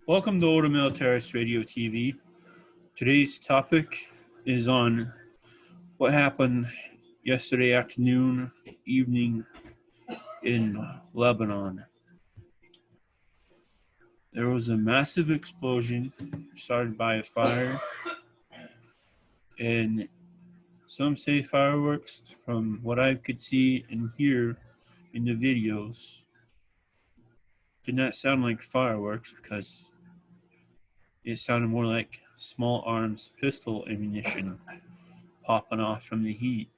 Welcome to Order Militaris Radio TV. Today's topic is on what happened yesterday afternoon, evening in Lebanon. There was a massive explosion started by a fire, and some say fireworks. From what I could see and hear in the videos, did not sound like fireworks because it sounded more like small arms pistol ammunition popping off from the heat.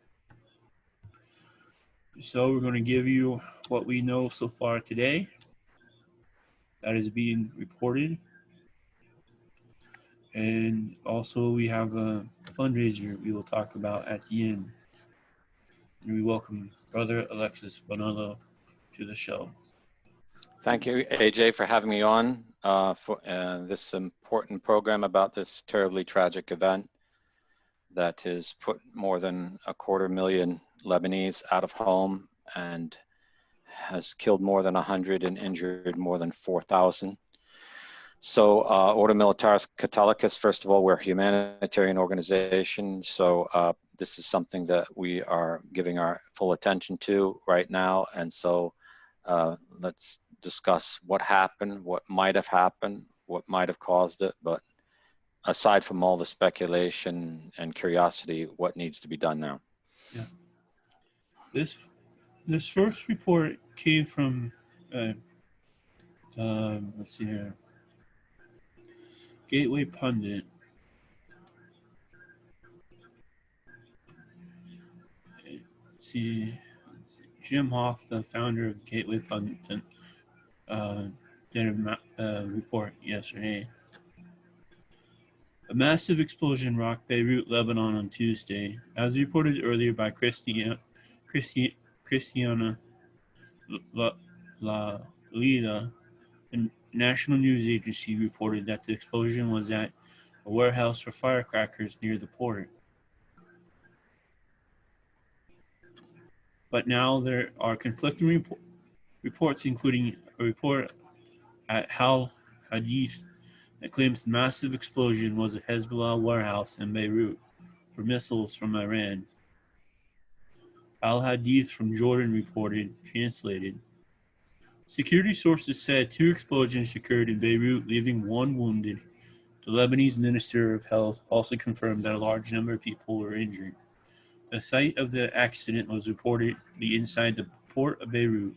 So we're going to give you what we know so far today that is being reported. And also we have a fundraiser we will talk about at the end. And we welcome Brother Alexis Bonello to the show. Thank you, AJ, for having me on for this important program about this terribly tragic event that has put more than 250,000 Lebanese out of home and has killed more than 100 and injured more than 4,000. So Order Militaris Catholicus, first of all, we're a humanitarian organization. So this is something that we are giving our full attention to right now. And so let's discuss what happened, what might have happened, what might have caused it. But aside from all the speculation and curiosity, what needs to be done now? Yeah. This first report came from, let's see here, Gateway Pundit. See, Jim Hoff, the founder of Gateway Pundit, did a report yesterday. A massive explosion rocked Beirut, Lebanon on Tuesday, as reported earlier by Christiana Lida. The national news agency reported that the explosion was at a warehouse for firecrackers near the port. But now there are conflicting reports, including a report at Al Hadith that claims the massive explosion was a Hezbollah warehouse in Beirut for missiles from Iran. Al Hadith from Jordan reported, translated. Security sources said 2 explosions occurred in Beirut, leaving 1 wounded. The Lebanese Minister of Health also confirmed that a large number of people were injured. The site of the accident was reportedly inside the port of Beirut,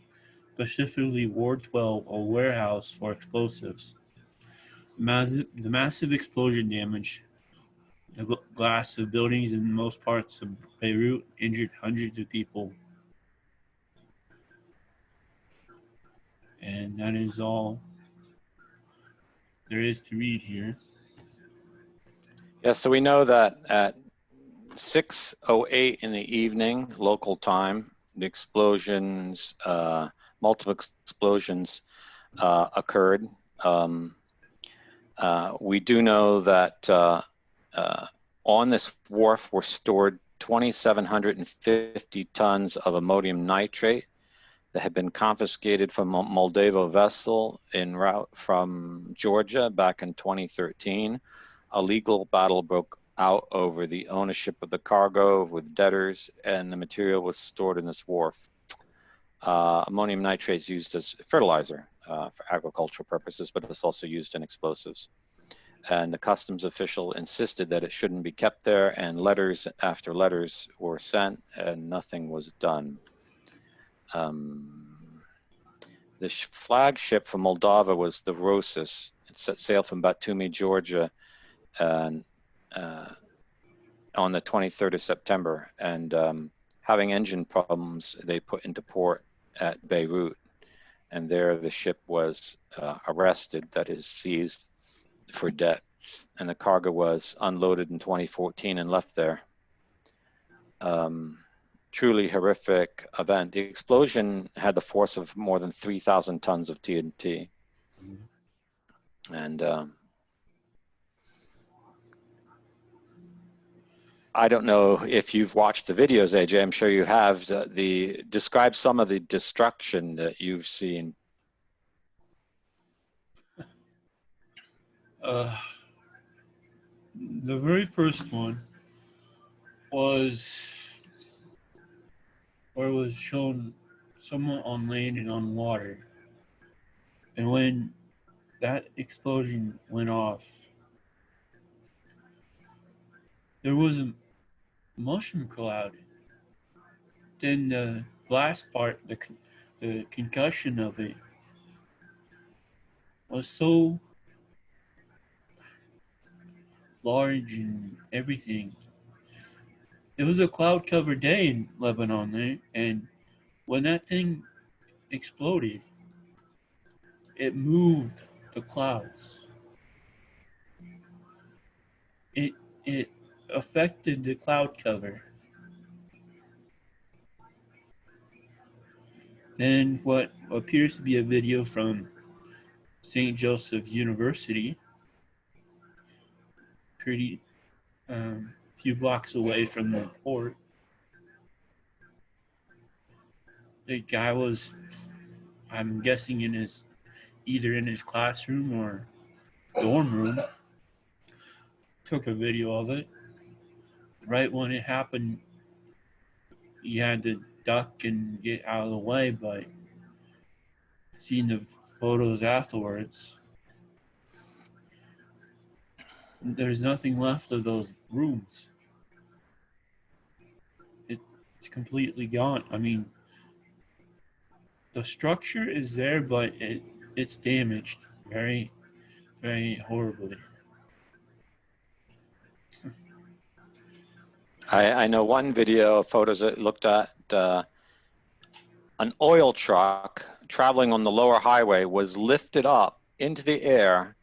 specifically Ward 12, a warehouse for explosives. The massive explosion damaged the glass of buildings in most parts of Beirut, injured hundreds of people. And that is all there is to read here. Yeah, so we know that at 6:08 in the evening, local time, the explosions, multiple explosions occurred. We do know that on this wharf were stored 2,750 tons of ammonium nitrate that had been confiscated from a Moldova vessel en route from Georgia back in 2013. A legal battle broke out over the ownership of the cargo with debtors, and the material was stored in this wharf. Ammonium nitrate is used as fertilizer for agricultural purposes, but it's also used in explosives. And the customs official insisted that it shouldn't be kept there, and letters after letters were sent, and nothing was done. The flagship from Moldova was the Rosis. It set sail from Batumi, Georgia, and on the 23rd of September, and having engine problems, they put into port at Beirut, and there the ship was arrested, that is seized for debt, and the cargo was unloaded in 2014 and left there. Truly horrific event. The explosion had the force of more than 3,000 tons of TNT. And I don't know if you've watched the videos, AJ, I'm sure you have. Describe some of the destruction that you've seen. Uh, the very first one was where it was shown someone on land and on water. And when that explosion went off, there was a mushroom cloud. Then the blast part, the concussion of it, was so large and everything. It was a cloud covered day in Lebanon, and when that thing exploded, it moved the clouds. It it affected the cloud cover. Then what appears to be a video from St. Joseph University, pretty few blocks away from the port. The guy was, I'm guessing, in his either in his classroom or dorm room. Took a video of it. Right when it happened, he had to duck and get out of the way, but seeing the photos afterwards, there's nothing left of those rooms. It's completely gone. I mean, the structure is there, but it's damaged very, very horribly. I know one video of photos that looked at an oil truck traveling on the lower highway was lifted up into the air,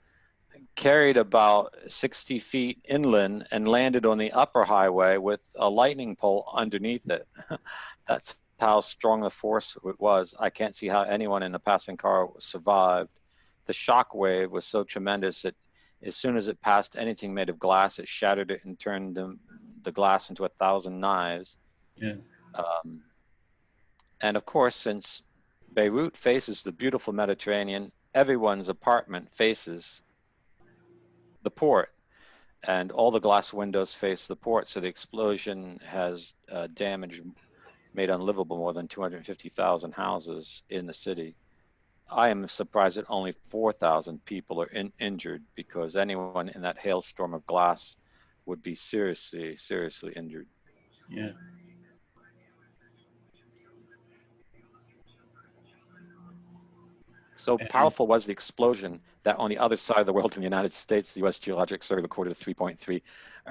carried about 60 feet inland, and landed on the upper highway with a lightning pole underneath it. That's how strong the force it was. I can't see how anyone in the passing car survived. The shock wave was so tremendous that as soon as it passed anything made of glass, it shattered it and turned the glass into 1,000 knives. Yeah. And of course, since Beirut faces the beautiful Mediterranean, everyone's apartment faces the port, and all the glass windows face the port. So the explosion has damaged, made unlivable more than 250,000 houses in the city. I am surprised that only 4,000 people are injured, because anyone in that hailstorm of glass would be seriously, seriously injured. Yeah. So And, powerful was the explosion that on the other side of the world, in the United States, the U.S. Geologic Survey recorded a 3.3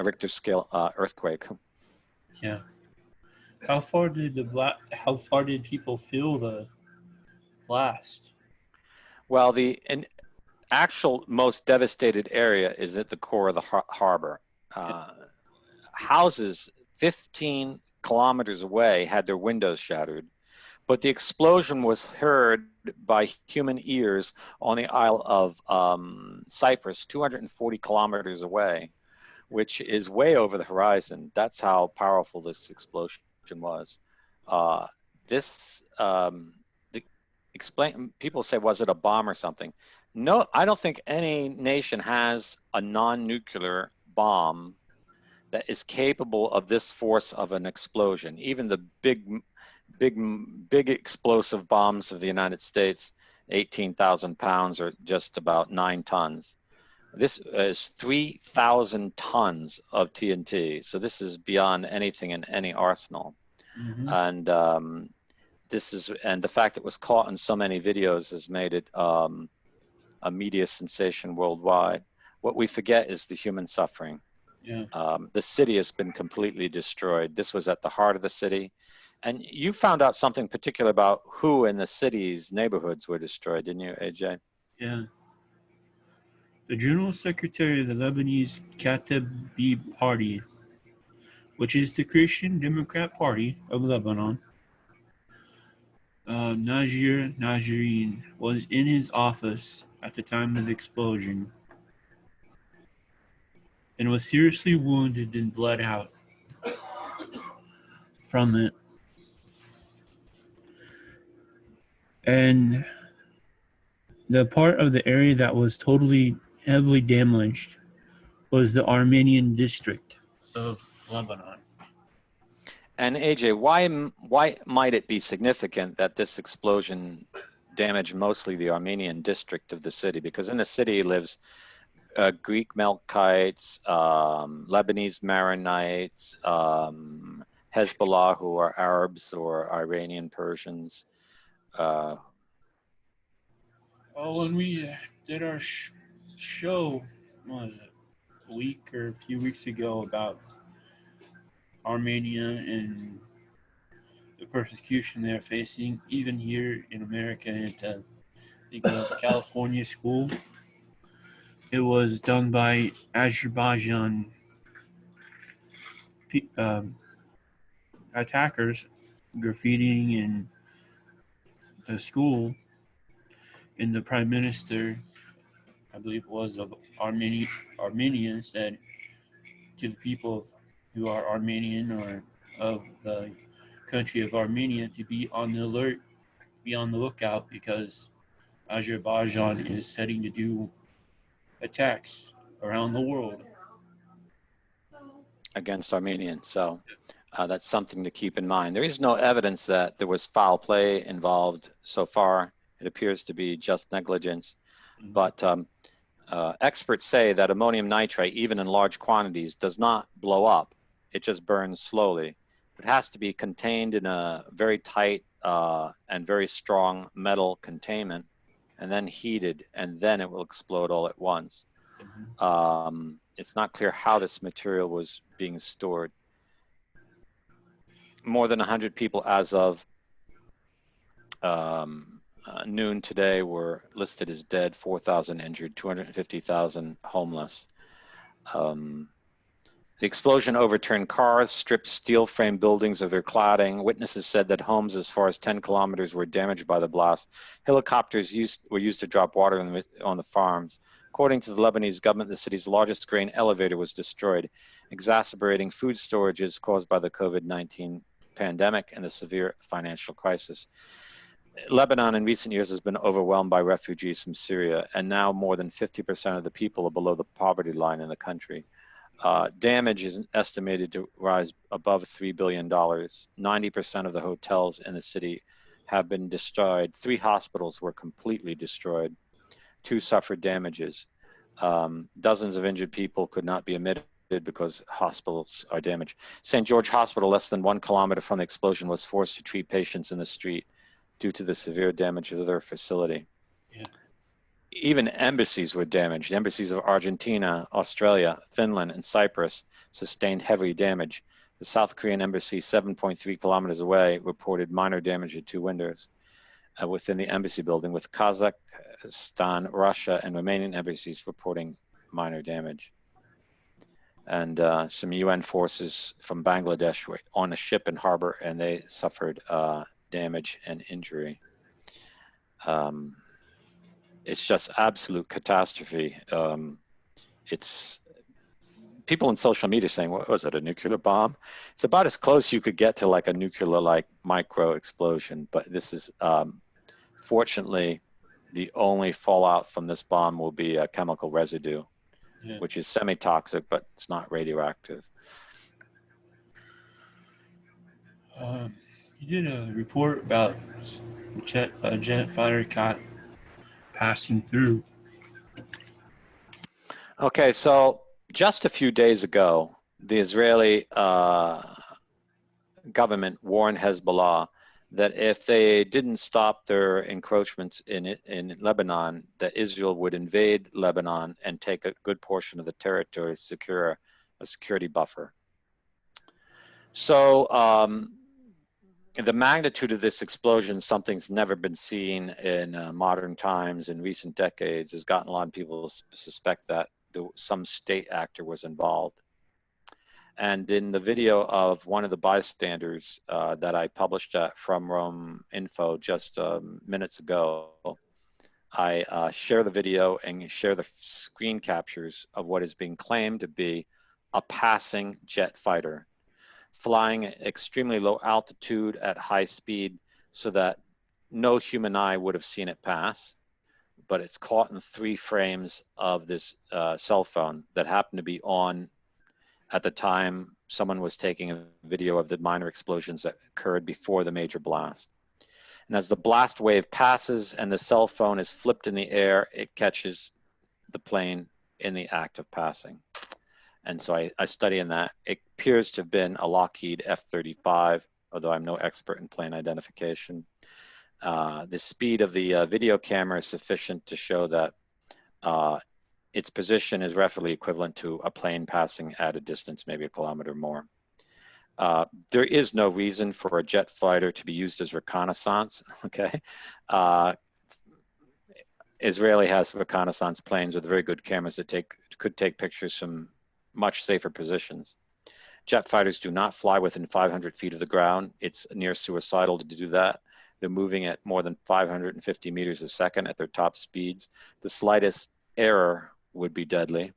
Richter scale earthquake. yeah. How far did people feel the blast? Well, the actual most devastated area is at the core of the harbor. Houses 15 kilometers away had their windows shattered, but the explosion was heard by human ears on the Isle of Cyprus, 240 kilometers away, which is way over the horizon. That's how powerful this explosion was. People say, was it a bomb or something? No, I don't think any nation has a non-nuclear bomb that is capable of this force of an explosion. Even the big explosive bombs of the United States, 18,000 pounds or just about 9 tons. This is 3,000 tons of TNT. So this is beyond anything in any arsenal. Mm-hmm. And and the fact that it was caught in so many videos has made it a media sensation worldwide. What we forget is the human suffering. Yeah. The city has been completely destroyed. This was at the heart of the city. And you found out something particular about who in the city's neighborhoods were destroyed, didn't you, AJ? Yeah. The General Secretary of the Lebanese Catastrophe Party, which is the Christian Democrat Party of Lebanon, Najir Najirine, was in his office at the time of the explosion and was seriously wounded and bled out from it. And the part of the area that was totally heavily damaged was the Armenian district of Lebanon. And AJ, why might it be significant that this explosion damaged mostly the Armenian district of the city? Because in the city lives Greek Melkites, Lebanese Maronites, Hezbollah, who are Arabs or Iranian Persians. When we did our show, what was it, a week or a few weeks ago, about Armenia and the persecution they're facing, even here in America, at I think it was California school. It was done by Azerbaijan attackers graffitiing in the school, and the prime minister, I believe it was of Armenia, said to the people who are Armenian or of the country of Armenia to be on the alert, be on the lookout, because Azerbaijan is heading to do attacks around the world Against Armenians. So that's something to keep in mind. There is no evidence that there was foul play involved so far. It appears to be just negligence. But experts say that ammonium nitrate, even in large quantities, does not blow up. It just burns slowly. It has to be contained in a very tight and very strong metal containment, and then heated, and then it will explode all at once. It's not clear how this material was being stored. More than 100 people as of noon today were listed as dead, 4,000 injured, 250,000 homeless. The explosion overturned cars, stripped steel frame buildings of their cladding. Witnesses said that homes as far as 10 kilometers were damaged by the blast. Helicopters were used to drop water on the farms. According to the Lebanese government, the city's largest grain elevator was destroyed, exacerbating food storages caused by the COVID-19 pandemic and the severe financial crisis. Lebanon in recent years has been overwhelmed by refugees from Syria, and now more than 50% of the people are below the poverty line in the country. Damage is estimated to rise above $3 billion. 90% of the hotels in the city have been destroyed. 3 hospitals were completely destroyed. 2 suffered damages. Dozens of injured people could not be admitted because hospitals are damaged. St. George Hospital, less than 1 kilometer from the explosion, was forced to treat patients in the street due to the severe damage of their facility. Yeah. Even embassies were damaged. Embassies of Argentina, Australia, Finland, and Cyprus sustained heavy damage. The South Korean embassy, 7.3 kilometers away, reported minor damage to 2 windows within the embassy building, with Kazakhstan, Russia, and Romanian embassies reporting minor damage. And some UN forces from Bangladesh were on a ship in harbor, and they suffered damage and injury. It's just absolute catastrophe. It's people in social media saying, what was it, a nuclear bomb? It's about as close you could get to like a nuclear micro explosion, but this is fortunately the only fallout from this bomb will be a chemical residue, which is semi-toxic, but it's not radioactive. You did a report about jet fighter passing through. Okay, so just a few days ago, the Israeli government warned Hezbollah that if they didn't stop their encroachments in Lebanon, that Israel would invade Lebanon and take a good portion of the territory to secure a security buffer. So the magnitude of this explosion, something's never been seen in modern times, in recent decades, has gotten a lot of people to suspect that some state actor was involved. And in the video of one of the bystanders that I published at From Rome Info just minutes ago, I share the video and share the screen captures of what is being claimed to be a passing jet fighter, flying at extremely low altitude at high speed so that no human eye would have seen it pass, but it's caught in 3 frames of this cell phone that happened to be on at the time someone was taking a video of the minor explosions that occurred before the major blast. And as the blast wave passes and the cell phone is flipped in the air, it catches the plane in the act of passing. And so I study in that. It appears to have been a Lockheed F-35, although I'm no expert in plane identification. The speed of the video camera is sufficient to show that its position is roughly equivalent to a plane passing at a distance, maybe a kilometer more. There is no reason for a jet fighter to be used as reconnaissance, okay? Israeli has reconnaissance planes with very good cameras that could take pictures from much safer positions. Jet fighters do not fly within 500 feet of the ground. It's near suicidal to do that. They're moving at more than 550 meters a second at their top speeds. The slightest error would be deadly.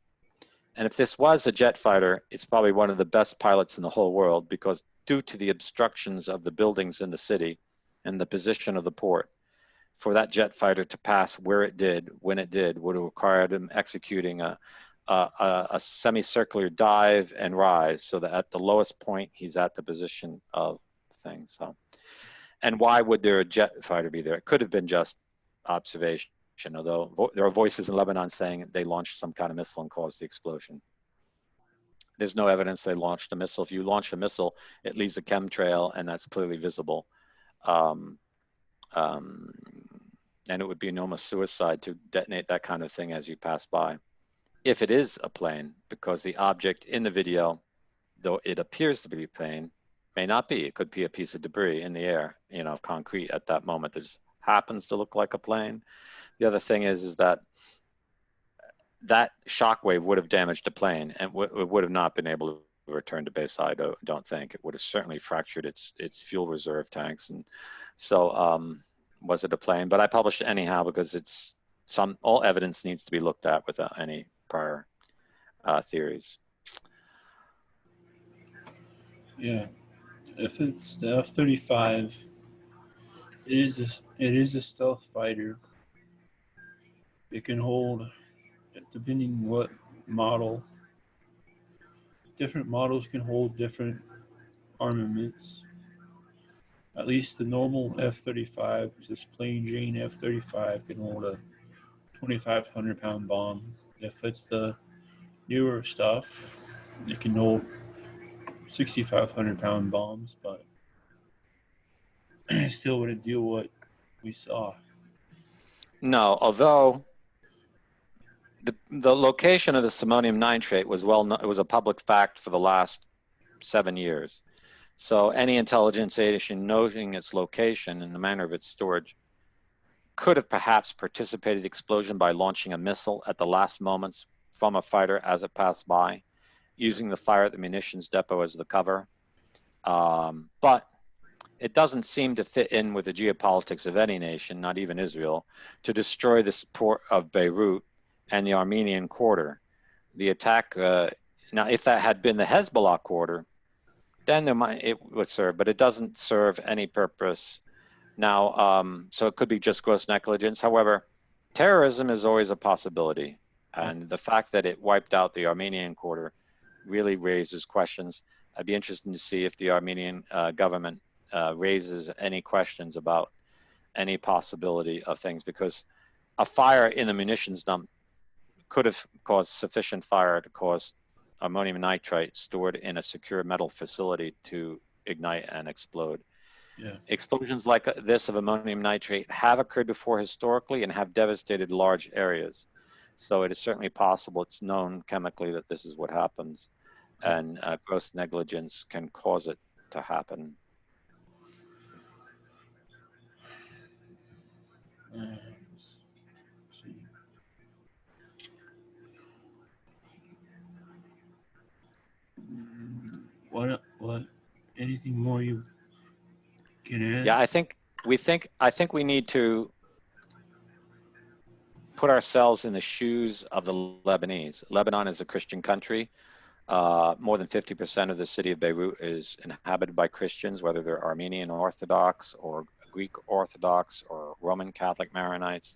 And if this was a jet fighter, it's probably one of the best pilots in the whole world, because due to the obstructions of the buildings in the city and the position of the port, for that jet fighter to pass where it did, when it did, would have required him executing a semicircular dive and rise, so that at the lowest point, he's at the position of things. So, and why would there a jet fighter be there? It could have been just observation, although there are voices in Lebanon saying they launched some kind of missile and caused the explosion. There's no evidence they launched a missile. If you launch a missile, it leaves a chemtrail, and that's clearly visible. And it would be enormous suicide to detonate that kind of thing as you pass by. If it is a plane, because the object in the video, though it appears to be a plane, may not be. It could be a piece of debris in the air, you know, concrete at that moment that just happens to look like a plane. The other thing is that that shockwave would have damaged the plane, and it would have not been able to return to base. I don't think. It would have certainly fractured its fuel reserve tanks. And so was it a plane? But I published it anyhow because it's all evidence needs to be looked at without any prior theories. Yeah, if it's the F-35, it is a stealth fighter. It can hold, depending what model, different models can hold different armaments. At least the normal F-35, just plain Jane F-35, can hold a 2,500-pound bomb. If it's the newer stuff, it can hold 6,500-pound bombs, but it still wouldn't do what we saw. No, although the location of the ammonium nitrate was it was a public fact for the last 7 years. So any intelligence agency noting its location and the manner of its storage could have perhaps participated in the explosion by launching a missile at the last moments from a fighter as it passed by, using the fire at the munitions depot as the cover. But it doesn't seem to fit in with the geopolitics of any nation, not even Israel, to destroy the port of Beirut and the Armenian quarter. The attack, now if that had been the Hezbollah quarter, then it would serve, but it doesn't serve any purpose now. So it could be just gross negligence. However, terrorism is always a possibility. And the fact that it wiped out the Armenian quarter really raises questions. I'd be interested to see if the Armenian government raises any questions about any possibility of things, because a fire in the munitions dump could have caused sufficient fire to cause ammonium nitrate stored in a secure metal facility to ignite and explode. Yeah. Explosions like this of ammonium nitrate have occurred before historically and have devastated large areas. So it is certainly possible, it's known chemically that this is what happens, and gross negligence can cause it to happen. Let's see. What? Anything more you can add? Yeah, I think we need to put ourselves in the shoes of the Lebanese. Lebanon is a Christian country. More than 50% of the city of Beirut is inhabited by Christians, whether they're Armenian Orthodox or Greek Orthodox or Roman Catholic Maronites.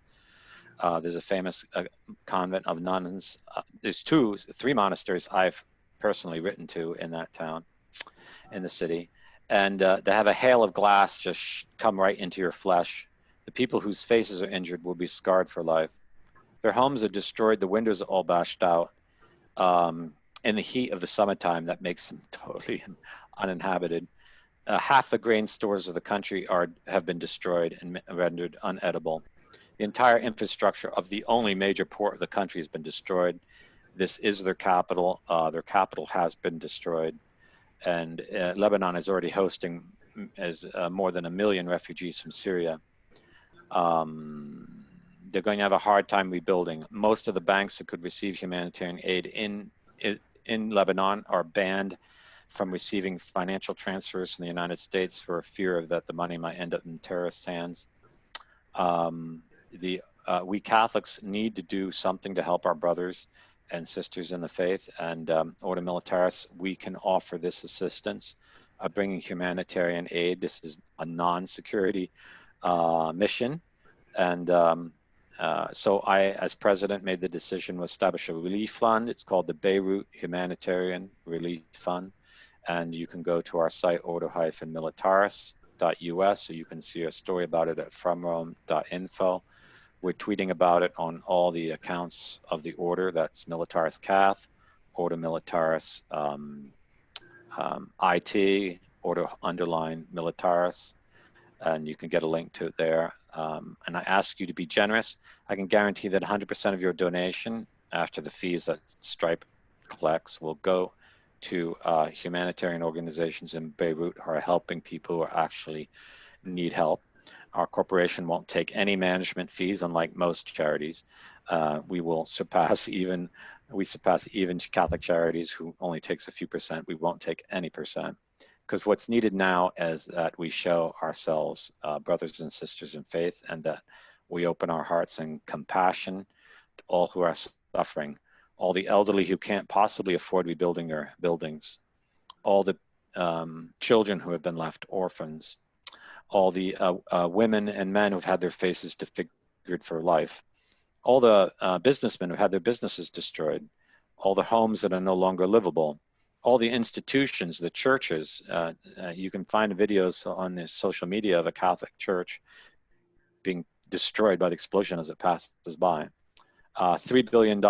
There's a famous convent of nuns. There's three monasteries I've personally written to in that town, in the city. And they have a hail of glass just come right into your flesh. The people whose faces are injured will be scarred for life. Their homes are destroyed. The windows are all bashed out. In the heat of the summertime, that makes them totally uninhabited. Half the grain stores of the country have been destroyed and rendered unedible. The entire infrastructure of the only major port of the country has been destroyed. This is their capital. Their capital has been destroyed. And Lebanon is already hosting more than 1 million refugees from Syria. They're going to have a hard time rebuilding. Most of the banks that could receive humanitarian aid in Lebanon are banned from receiving financial transfers from the United States for fear of that the money might end up in terrorist hands. We Catholics need to do something to help our brothers and sisters in the faith, and Ordo Militaris, we can offer this assistance of bringing humanitarian aid. This is a non-security mission, and so I, as president, made the decision to establish a relief fund. It's called the Beirut Humanitarian Relief Fund, and you can go to our site, ordo-militaris.us, so you can see a story about it at fromrome.info. We're tweeting about it on all the accounts of the order. That's Militaris Cath, Ordo Militaris IT, Ordo_Militaris, and you can get a link to it there. And I ask you to be generous. I can guarantee that 100% of your donation after the fees that Stripe collects will go to humanitarian organizations in Beirut who are helping people who actually need help. Our corporation won't take any management fees, unlike most charities. We surpass even Catholic charities who only takes a few percent. We won't take any percent, because what's needed now is that we show ourselves brothers and sisters in faith, and that we open our hearts in compassion to all who are suffering, all the elderly who can't possibly afford rebuilding their buildings, all the children who have been left orphans, all the women and men who've had their faces disfigured for life, all the businessmen who've had their businesses destroyed, all the homes that are no longer livable, all the institutions, the churches. You can find videos on the social media of a Catholic church being destroyed by the explosion as it passes by. $3 billion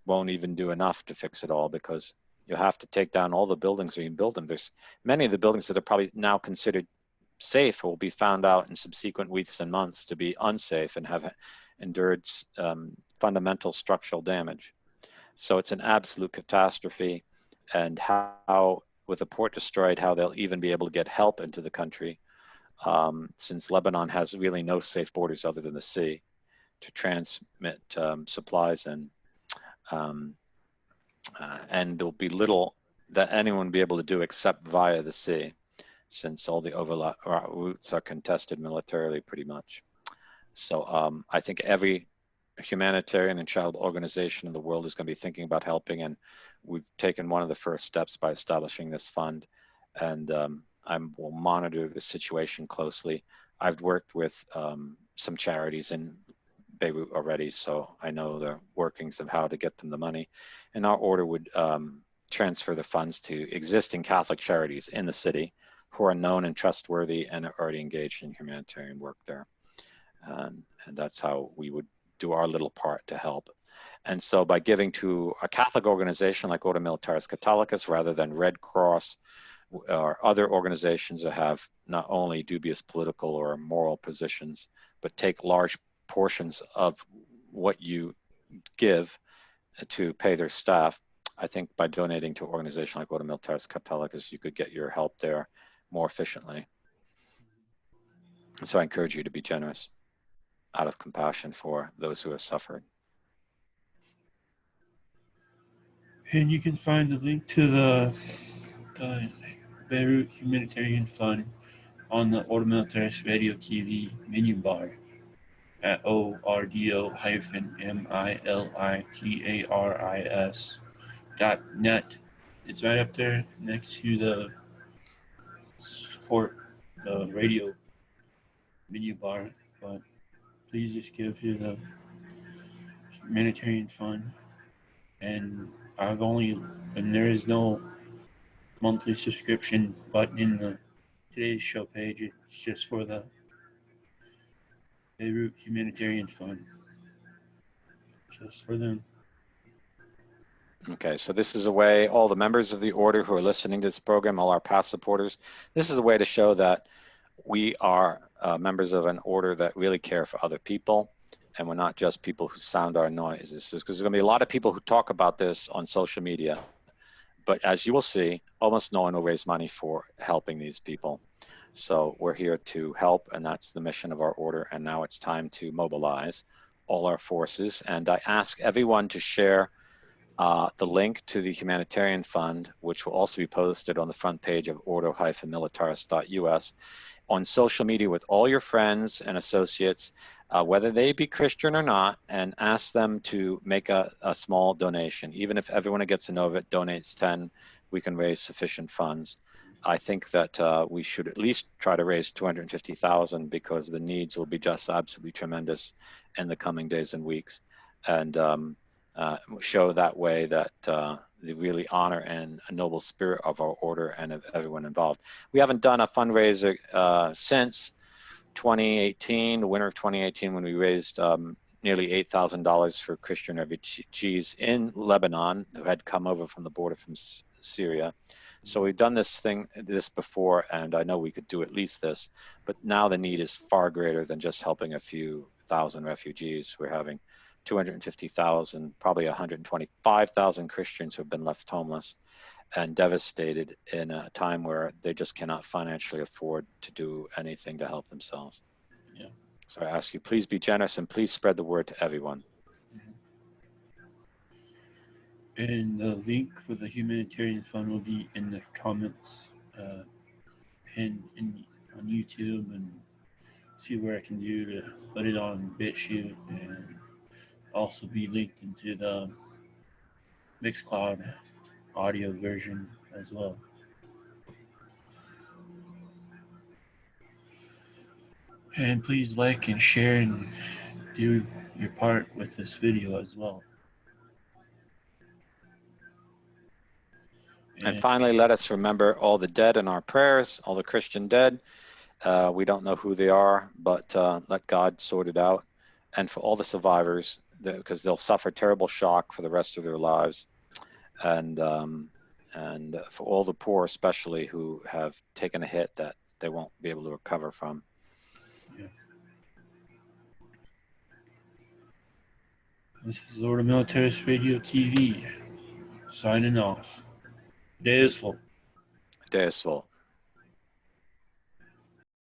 won't even do enough to fix it all, because you have to take down all the buildings and rebuild them. There's many of the buildings that are probably now considered safe will be found out in subsequent weeks and months to be unsafe and have endured fundamental structural damage. So it's an absolute catastrophe. And how, with the port destroyed, how they'll even be able to get help into the country, since Lebanon has really no safe borders other than the sea to transmit supplies, and there'll be little that anyone will be able to do except via the sea, since all the overlap routes are contested militarily pretty much. So I think every humanitarian and charitable organization in the world is going to be thinking about helping, and we've taken one of the first steps by establishing this fund, and I will monitor the situation closely. I've worked with some charities in Beirut already, so I know the workings of how to get them the money, and our order would transfer the funds to existing Catholic charities in the city who are known and trustworthy and are already engaged in humanitarian work there. And that's how we would do our little part to help. And so by giving to a Catholic organization like Ordo Militaris Catholicus, rather than Red Cross or other organizations that have not only dubious political or moral positions, but take large portions of what you give to pay their staff, I think by donating to an organization like Ordo Militaris Catholicus, you could get your help there more efficiently. So I encourage you to be generous out of compassion for those who have suffered. And you can find the link to the Beirut Humanitarian Fund on the Ordo Militaris Radio TV menu bar at ordo-militaris.net. It's right up there next to the support the radio menu bar, but please just give to the humanitarian fund, and there is no monthly subscription button in the today's show page. It's just for the Beirut Humanitarian Fund, just for them. Okay, so this is a way, all the members of the order who are listening to this program, all our past supporters, this is a way to show that we are members of an order that really care for other people, and we're not just people who sound our noises. Because there's going to be a lot of people who talk about this on social media, but as you will see, almost no one will raise money for helping these people. So we're here to help, and that's the mission of our order, and now it's time to mobilize all our forces. And I ask everyone to share the link to the humanitarian fund, which will also be posted on the front page of ordo-militaris.us, on social media with all your friends and associates, whether they be Christian or not, and ask them to make a small donation. Even if everyone who gets to know of it donates 10, we can raise sufficient funds. I think that we should at least try to raise 250,000 because the needs will be just absolutely tremendous in the coming days and weeks. And show that way that the really honor and a noble spirit of our order and of everyone involved. We haven't done a fundraiser since 2018, the winter of 2018, when we raised nearly $8,000 for Christian refugees in Lebanon who had come over from the border from Syria. So we've done this before, and I know we could do at least this, but now the need is far greater than just helping a few thousand refugees. We're having 250,000, probably 125,000 Christians who have been left homeless and devastated in a time where they just cannot financially afford to do anything to help themselves. Yeah. So I ask you, please be generous and please spread the word to everyone. And the link for the humanitarian fund will be in the comments pinned on YouTube, and see where I can do to put it on BitChute, and also be linked into the Mixcloud audio version as well. And please like and share and do your part with this video as well. And finally, let us remember all the dead in our prayers, all the Christian dead. We don't know who they are, but let God sort it out. And for all the survivors, because they'll suffer terrible shock for the rest of their lives. And for all the poor, especially, who have taken a hit that they won't be able to recover from. Yeah. This is Ordo Militaris Radio TV, signing off. Day is full. Day is full.